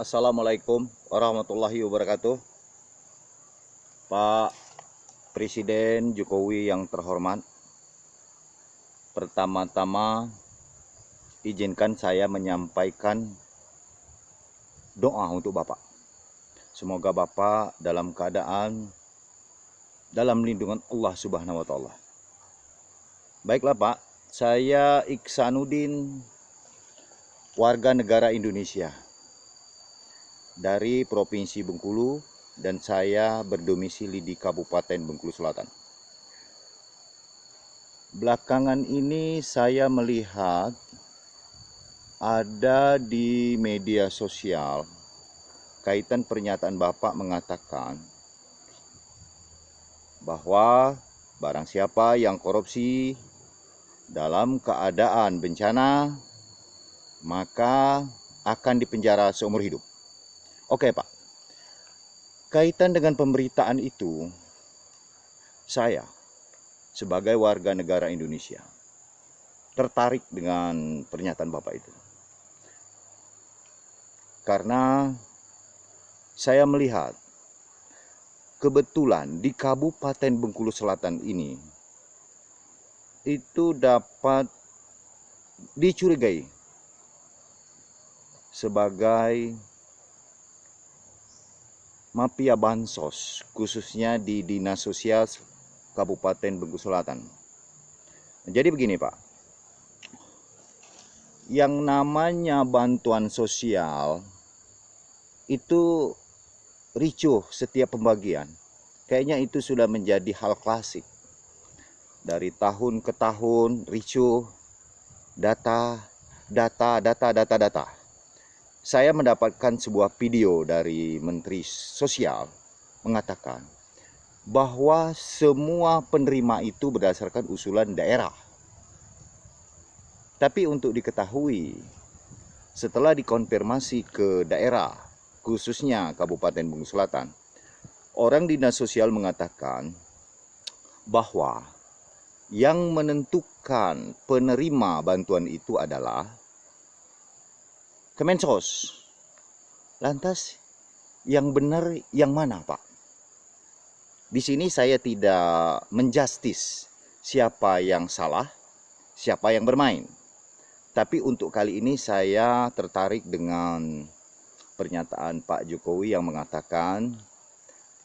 Assalamualaikum warahmatullahi wabarakatuh. Pak Presiden Jokowi yang terhormat, pertama-tama izinkan saya menyampaikan doa untuk Bapak. Semoga Bapak dalam keadaan dalam lindungan Allah Subhanahu wa taala. Baiklah Pak, saya Iksanuddin, warga negara Indonesia dari Provinsi Bengkulu, dan saya berdomisili di Kabupaten Bengkulu Selatan. Belakangan ini saya melihat ada di media sosial kaitan pernyataan Bapak mengatakan bahwa barang siapa yang korupsi dalam keadaan bencana maka akan dipenjara seumur hidup. Oke Pak, kaitan dengan pemberitaan itu, saya sebagai warga negara Indonesia tertarik dengan pernyataan Bapak itu. Karena saya melihat kebetulan di Kabupaten Bengkulu Selatan ini itu dapat dicurigai sebagai mafia bansos, khususnya di Dinas Sosial Kabupaten Bengkulu Selatan. Jadi begini Pak, yang namanya bantuan sosial itu ricuh setiap pembagian. Kayaknya itu sudah menjadi hal klasik. Dari tahun ke tahun ricuh, data. Saya mendapatkan sebuah video dari Menteri Sosial mengatakan bahwa semua penerima itu berdasarkan usulan daerah. Tapi untuk diketahui, setelah dikonfirmasi ke daerah, khususnya Kabupaten Bengkulu Selatan, orang Dinas Sosial mengatakan bahwa yang menentukan penerima bantuan itu adalah Kemensos. Lantas yang benar yang mana Pak? Di sini saya tidak menjustis siapa yang salah, siapa yang bermain. Tapi untuk kali ini saya tertarik dengan pernyataan Pak Jokowi yang mengatakan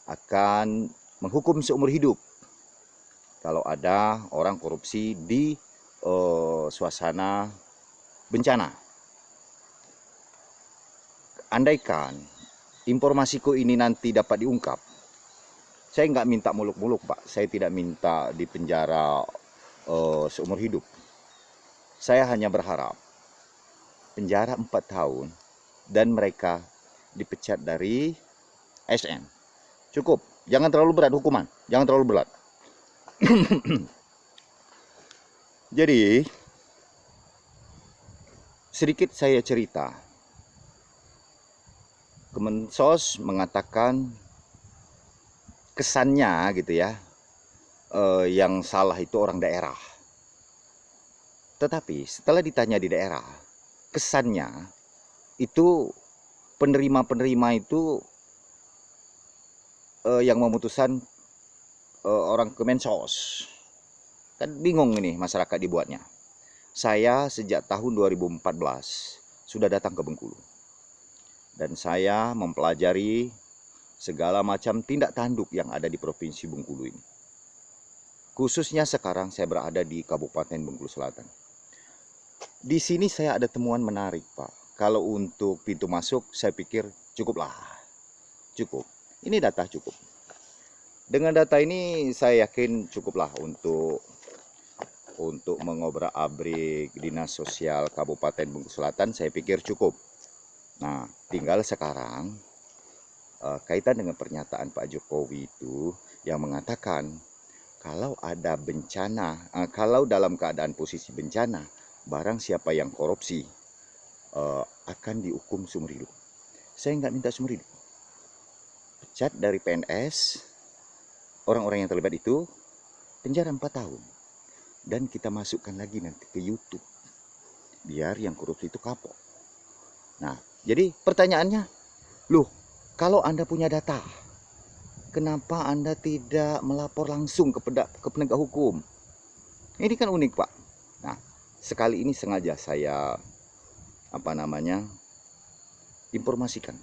akan menghukum seumur hidup kalau ada orang korupsi di suasana bencana. Andaikan informasiku ini nanti dapat diungkap, saya nggak minta muluk-muluk Pak, saya tidak minta dipenjara seumur hidup. Saya hanya berharap penjara 4 tahun dan mereka dipecat dari ASN. Cukup, jangan terlalu berat hukuman, jangan terlalu berat. Jadi, sedikit saya cerita. Kemensos mengatakan kesannya gitu ya, yang salah itu orang daerah. Tetapi setelah ditanya di daerah, kesannya itu penerima-penerima itu yang memutuskan orang Kemensos. Kan bingung ini masyarakat dibuatnya. Saya sejak tahun 2014 sudah datang ke Bengkulu. Dan saya mempelajari segala macam tindak tanduk yang ada di Provinsi Bengkulu ini. Khususnya sekarang saya berada di Kabupaten Bengkulu Selatan. Di sini saya ada temuan menarik Pak. Kalau untuk pintu masuk saya pikir cukuplah. Cukup. Ini data cukup. Dengan data ini saya yakin cukuplah untuk mengobrak-abrik Dinas Sosial Kabupaten Bengkulu Selatan, saya pikir cukup. Nah, tinggal sekarang kaitan dengan pernyataan Pak Jokowi itu yang mengatakan kalau ada bencana, kalau dalam keadaan posisi bencana, barang siapa yang korupsi akan dihukum seumur hidup. Saya nggak minta seumur hidup. Pecat dari PNS, orang-orang yang terlibat itu penjara 4 tahun. Dan kita masukkan lagi nanti ke YouTube, biar yang korupsi itu kapok. Nah, jadi pertanyaannya, Loh, kalau Anda punya data, kenapa Anda tidak melapor langsung ke penegak hukum? Ini kan unik, Pak. Nah, sekali ini sengaja saya informasikan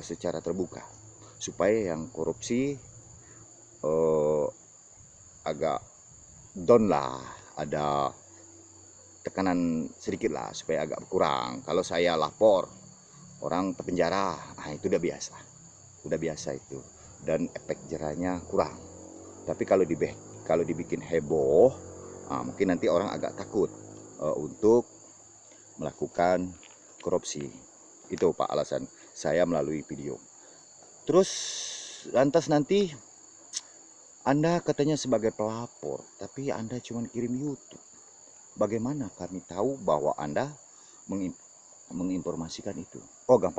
secara terbuka supaya yang korupsi agak down lah, ada tekanan sedikit lah supaya agak berkurang. Kalau saya lapor orang terpenjara, itu udah biasa itu, dan efek jerahnya kurang. Tapi kalau dibikin heboh, mungkin nanti orang agak takut untuk melakukan korupsi. Itu Pak alasan saya melalui video. Terus lantas nanti Anda katanya sebagai pelapor, tapi Anda cuma kirim YouTube. Bagaimana kami tahu bahwa Anda menginformasikan itu? Oh, gampang.